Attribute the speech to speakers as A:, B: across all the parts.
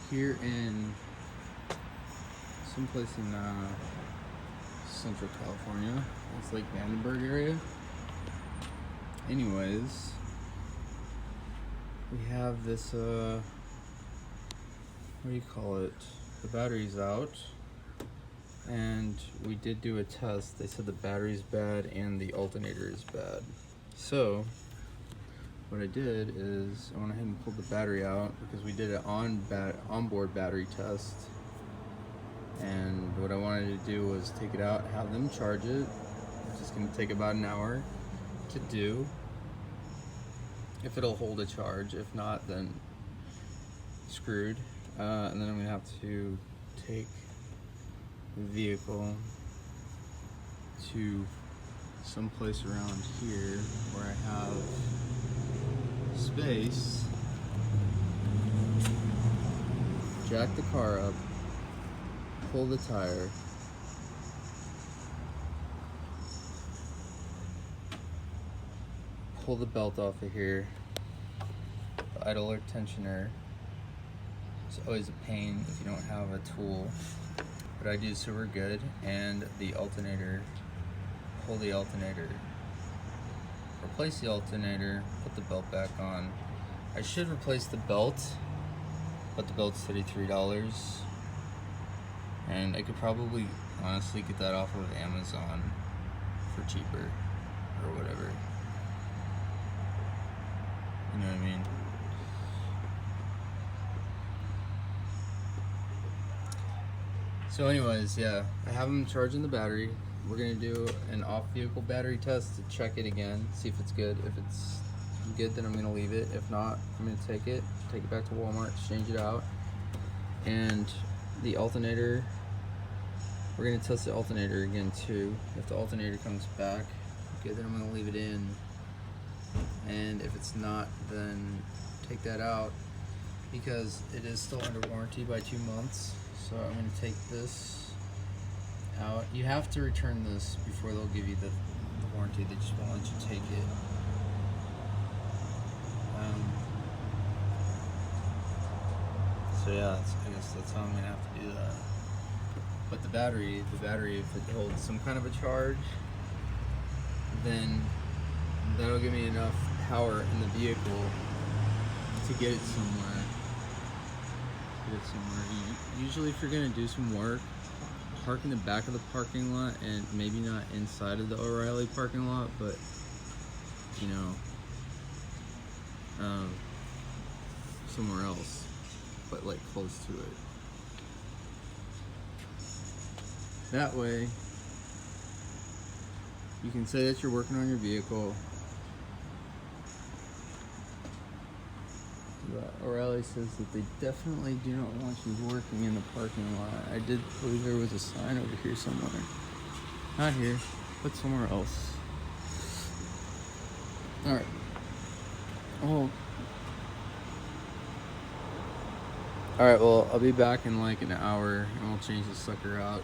A: here in someplace in Central California. It's like Vandenberg area. Anyways, we have this, what do you call it? The battery's out. And we did do a test. They said the battery's bad and the alternator is bad. So what I did is I went ahead and pulled the battery out because we did an onboard battery test. And what I wanted to do was take it out, have them charge it, which is going to take about an hour to do. If it'll hold a charge, if not, then screwed. And then I'm going to have to take the vehicle to some place around here where I have space, jack the car up, pull the tire, pull the belt off of here, the idler tensioner. It's always a pain if you don't have a tool. But I do, so we're good. And the alternator, pull the alternator, replace the alternator, put the belt back on. I should replace the belt, but the belt's $33. And I could probably honestly get that off of Amazon for cheaper or whatever. You know what I mean? So anyways, yeah, I have them charging the battery. We're gonna do an off-vehicle battery test to check it again, see if it's good. If it's good, then I'm gonna leave it. If not, I'm gonna take it back to Walmart, exchange it out. And the alternator, we're gonna test the alternator again too. If the alternator comes back, okay, then I'm gonna leave it in. And if it's not, then take that out because it is still under warranty by 2 months. So I'm going to take this out. You have to return this before they'll give you the warranty. They just won't let you take it. So yeah, I guess that's how I'm going to have to do that. But the battery, if it holds some kind of a charge, then that'll give me enough power in the vehicle to get it somewhere. Usually if you're gonna do some work, park in the back of the parking lot and maybe not inside of the ORielly parking lot, but you know, somewhere else, but like close to it. That way you can say that you're working on your vehicle. ORielly says that they definitely do not want you working in the parking lot. I did believe there was a sign over here somewhere. Not here, but somewhere else. Alright. Oh. Alright, well, I'll be back in like an hour and we'll change this sucker out.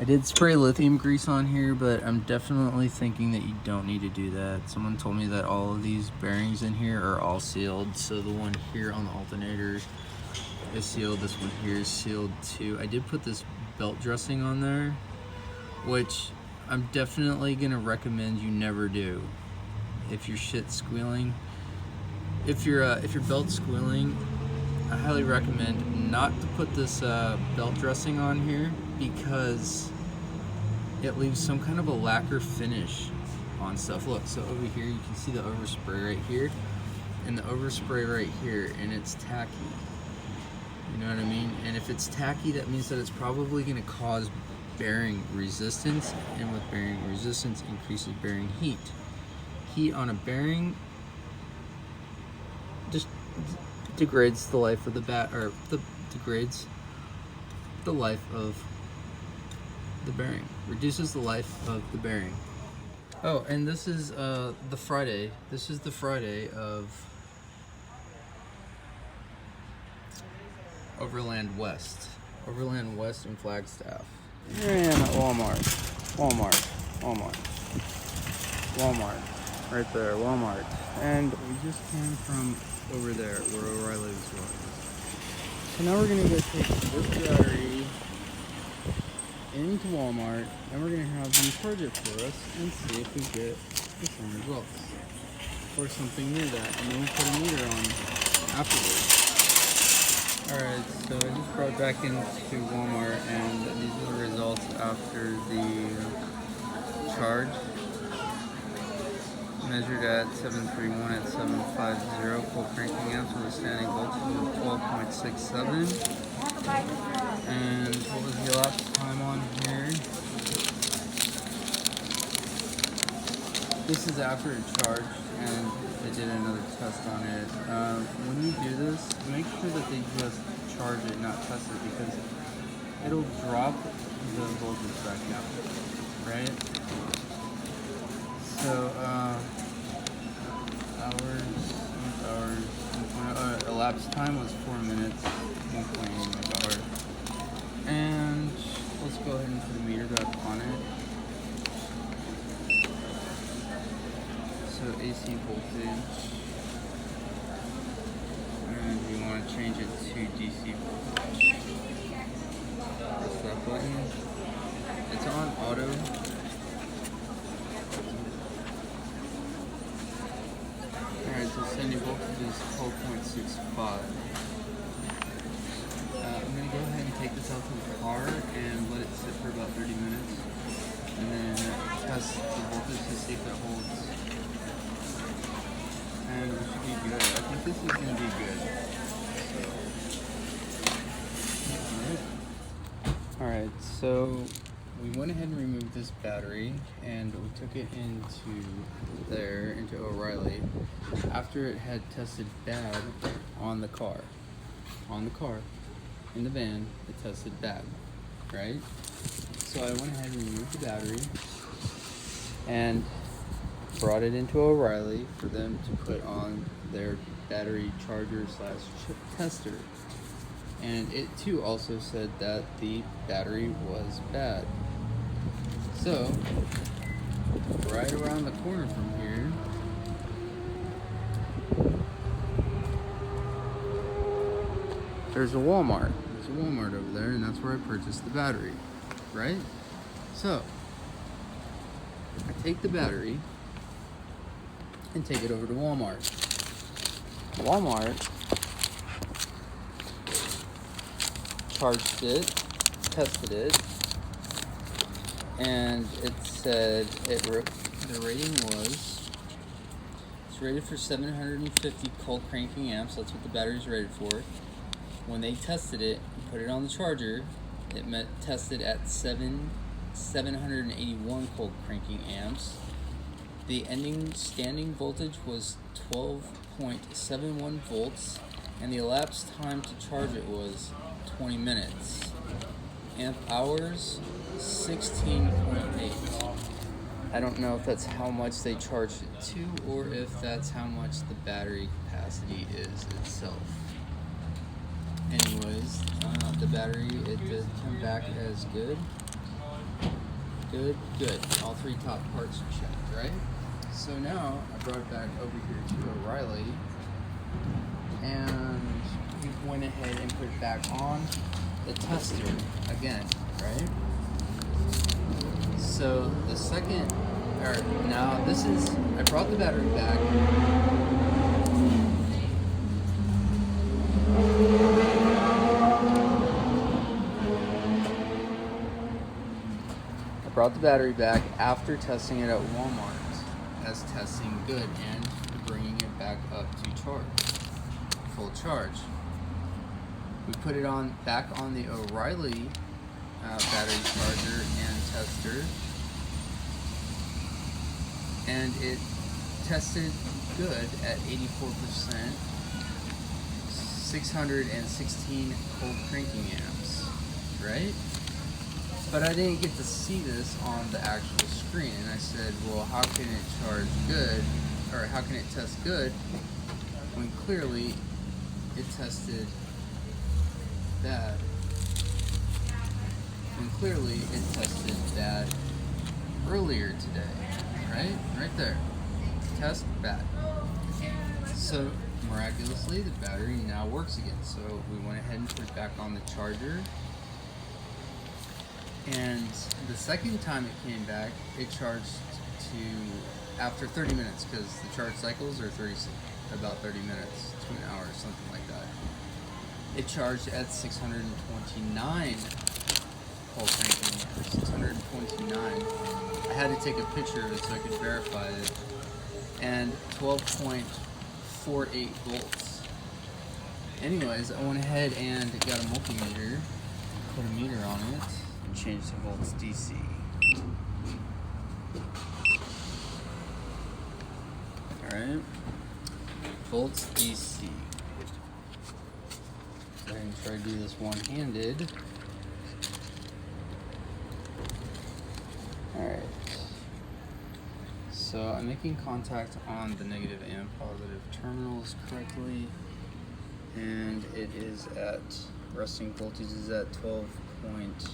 A: I did spray lithium grease on here, but I'm definitely thinking that you don't need to do that. Someone told me that all of these bearings in here are all sealed. So the one here on the alternator is sealed. This one here is sealed too. I did put this belt dressing on there, which I'm definitely gonna recommend you never do. If your shit's squealing, if your belt's squealing, I highly recommend not to put this belt dressing on here because it leaves some kind of a lacquer finish on stuff. Look, so over here you can see the overspray right here and the overspray right here, and it's tacky. You know what I mean? And if it's tacky, that means that it's probably going to cause bearing resistance, and with bearing resistance increases bearing heat. Heat on a bearing just degrades the life of the degrades the life of the bearing, reduces the life of the bearing. Oh, and this is the Friday. This is the Friday of Overland West in Flagstaff. Here I am at Walmart, right there, Walmart. And we just came from over there where ORielly was. So now we're gonna go take this battery into Walmart and we're gonna have them charge it for us and see if we get the same results or something near that, and then we'll put a meter on afterwards. Alright, so I just brought it back into Walmart and these are the results after the charge. Measured at 731 at 750 full cranking amps with a standing voltage of 12.67. And what was the elapsed time on here? This is after it charged, and they did another test on it. When you do this, make sure that they just charge it, not test it, because it'll drop the voltage back down, right? So, elapsed time was 4 minutes, 1.8 megawatt. And let's go ahead and put a meter back on it. So AC voltage, and we want to change it to DC voltage. Press that button. It's on auto. Alright, so standing voltage is 12.65. I'm going to go ahead and take this out to the car and let it sit for about 30 minutes. And then test the voltage to see if it holds. And we should be good. I think this is going to be good. Alright, so we went ahead and removed this battery and we took it into ORielly after it had tested bad on the car. In the van, it tested bad, right? So I went ahead and removed the battery and brought it into ORielly for them to put on their battery charger / chip tester. And it too also said that the battery was bad. So, right around the corner from here, there's a Walmart. There's a Walmart over there, and that's where I purchased the battery, right? So, I take the battery and take it over to Walmart. Walmart charged it, tested it, and it said the rating was, it's rated for 750 cold cranking amps. That's what the battery's rated for. When they tested it and put it on the charger, it tested at 781 cold cranking amps. The ending standing voltage was 12.71 volts, and the elapsed time to charge it was 20 minutes. Amp hours, 16.8. I don't know if that's how much they charged it to, or if that's how much the battery capacity is itself. Anyways, the battery, it did come back as good. Good. All three top parts are checked, right? So now I brought it back over here to ORielly, and we went ahead and put it back on the tester again, right? So the second, now this is, I brought the battery back. I brought the battery back after testing it at Walmart as testing good and bringing it back up to charge, full charge. We put it back on the ORielly battery charger and tester, and it tested good at 84%, 616 cold cranking amps, right? But I didn't get to see this on the actual screen, and I said, well, how can it charge good, or how can it test good when clearly it tested bad? When clearly it tested bad earlier today, right? Right there. Test bad. So miraculously, the battery now works again. So we went ahead and put it back on the charger. And the second time it came back, it charged to after 30 minutes, because the charge cycles are about 30 minutes to an hour, something like that. It charged at 629 pulse amperes, 629. I had to take a picture of it so I could verify it. And 12.48 volts. Anyways, I went ahead and got a multimeter, put a meter on it, and changed the volts DC. Alright, volts DC. So I'm going to try to do this one-handed. Alright. So I'm making contact on the negative and positive terminals correctly, and it is at, resting voltage is at 12.49.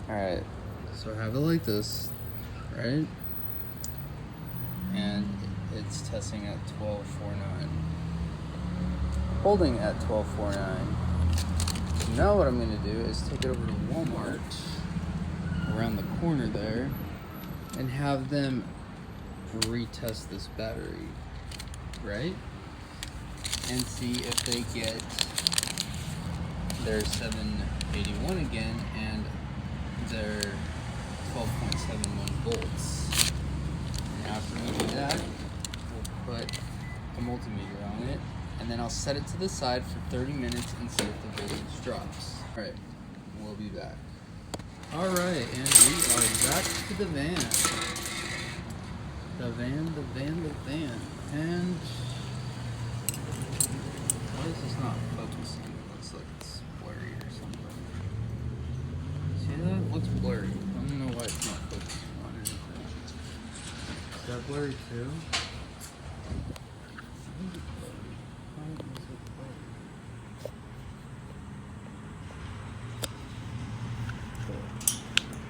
A: Alright, so I have it like this, right? And it's testing at 12.49. Holding at 12.49. So now what I'm going to do is take it over to Walmart, around the corner there, and have them retest this battery, right? And see if they get their 781 again and their 12.71 volts. And after we do that, we'll put a multimeter on it, and then I'll set it to the side for 30 minutes and see if the voltage drops. Alright, we'll be back. Alright, and we are back to the van. The van. And why is this not focusing? It looks like it's blurry or something. See that? It looks blurry. I don't know why it's not focusing on anything. Is that blurry too?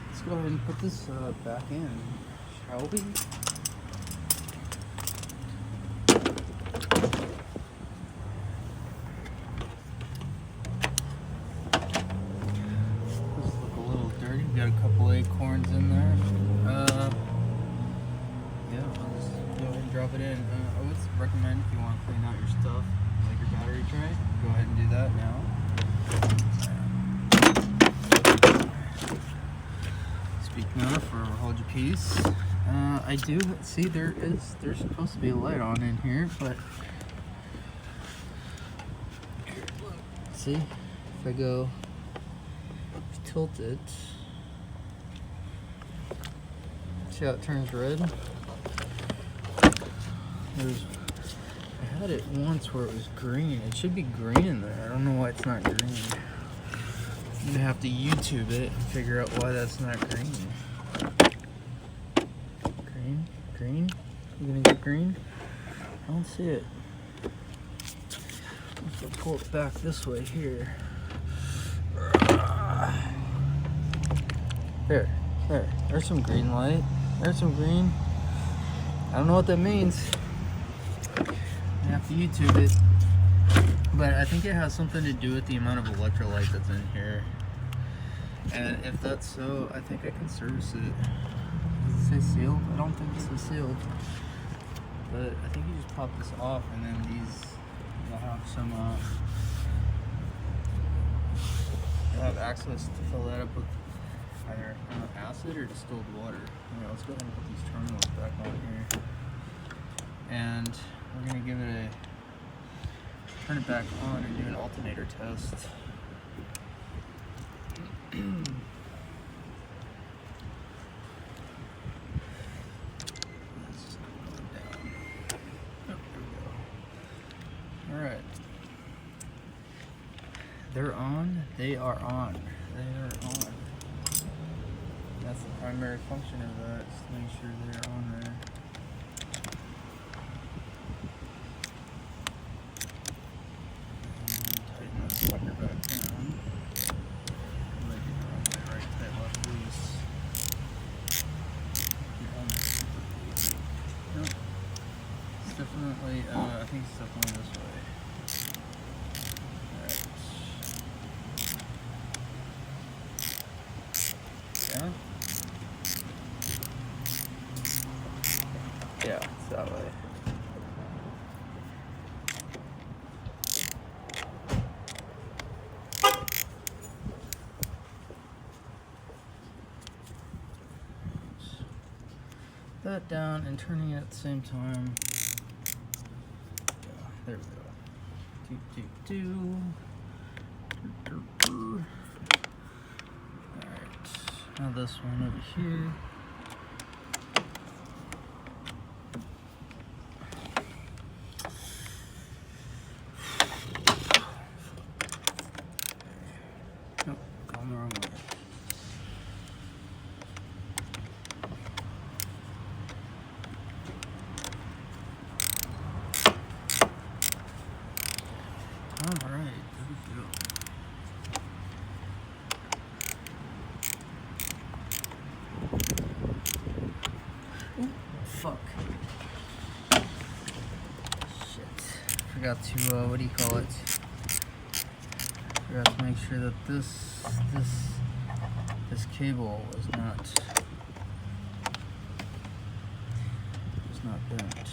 A: Let's go ahead and put this back in, shall we? This look a little dirty. Got a couple acorns in there. Yeah, I'll just go ahead and drop it in. I would recommend, if you want to clean out your stuff, like your battery tray, go ahead and do that now. Speaking of, or hold your peace. I do see there's supposed to be a light on in here, but see, if I go tilt it, see how it turns red? I had it once where it was green. It should be green in there. I don't know why it's not green. I'm gonna have to YouTube it and figure out why that's not green. Green? You gonna get green? I don't see it. Let's pull it back this way here. There's some green light. There's some green. I don't know what that means. I have to YouTube it. But I think it has something to do with the amount of electrolyte that's in here. And if that's so, I think I can service it. Does it say sealed? I don't think it says sealed. But I think you just pop this off, and then these will have some, you'll have access to fill that up with either acid or distilled water. Yeah, let's go ahead and put these terminals back on here. And we're gonna give it turn it back on and do an alternator test. Alright. They're on. They are on. They are on. That's the primary function of that, is to make sure they're on there. And tighten that sucker back down. definitely, I think it's definitely this way. Alright. Yeah? Yeah, it's that way. That down and turning it at the same time. Yeah, there we go. Alright, now this one over here. Nope, going the wrong way. Alright, there we go. Ooh, fuck. Shit. Forgot to, what do you call it? Forgot to make sure that this cable was not bent.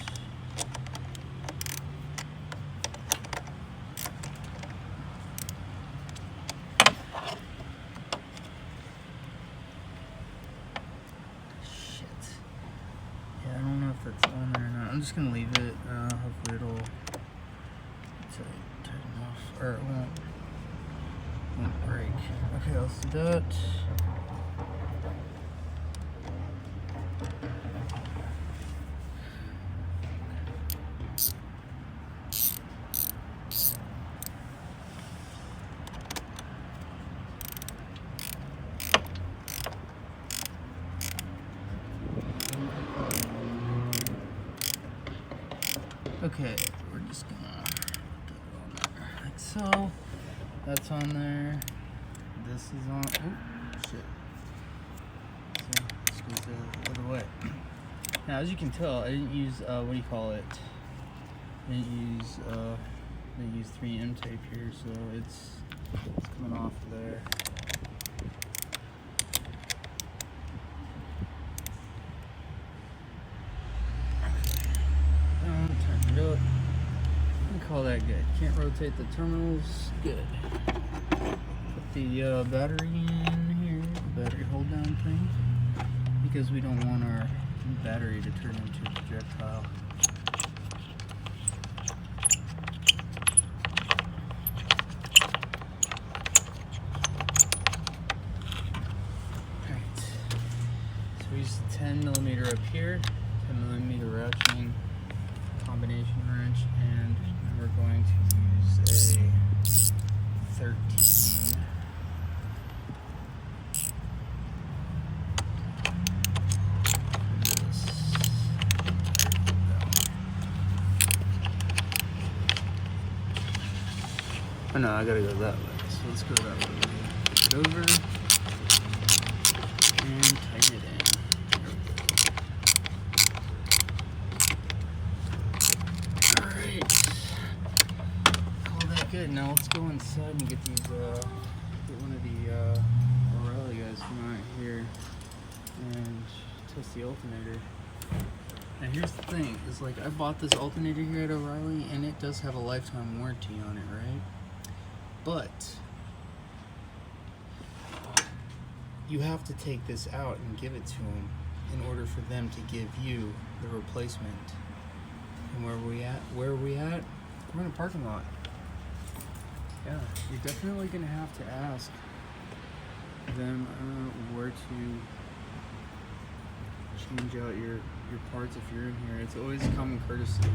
A: That's on there or not. I'm just gonna leave it. Hopefully it'll tighten off, or it won't break. Okay, let's do that. Okay, we're just gonna put it on there, like so. That's on there. This is on. Oh, shit. So, squeeze it out of the way. Now, as you can tell, I didn't use, what do you call it? I didn't use 3M tape here, so it's coming off of there. Call that good. Can't rotate the terminals. Good. Put the battery in here, the battery hold down thing, because we don't want our battery to turn into a projectile. Alright. So we use 10mm up here, 10mm ratcheting combination wrench, and we're going to use a 13. Oh no, I gotta go that way. So let's go that way. Put it over and tighten it in. Good. Now let's go inside and get these. Get one of the ORielly guys come out here and test the alternator. Now here's the thing: is like I bought this alternator here at ORielly, and it does have a lifetime warranty on it, right? But you have to take this out and give it to them in order for them to give you the replacement. And where are we at? We're in a parking lot. Yeah, you're definitely going to have to ask them where to change out your parts if you're in here. It's always common courtesy.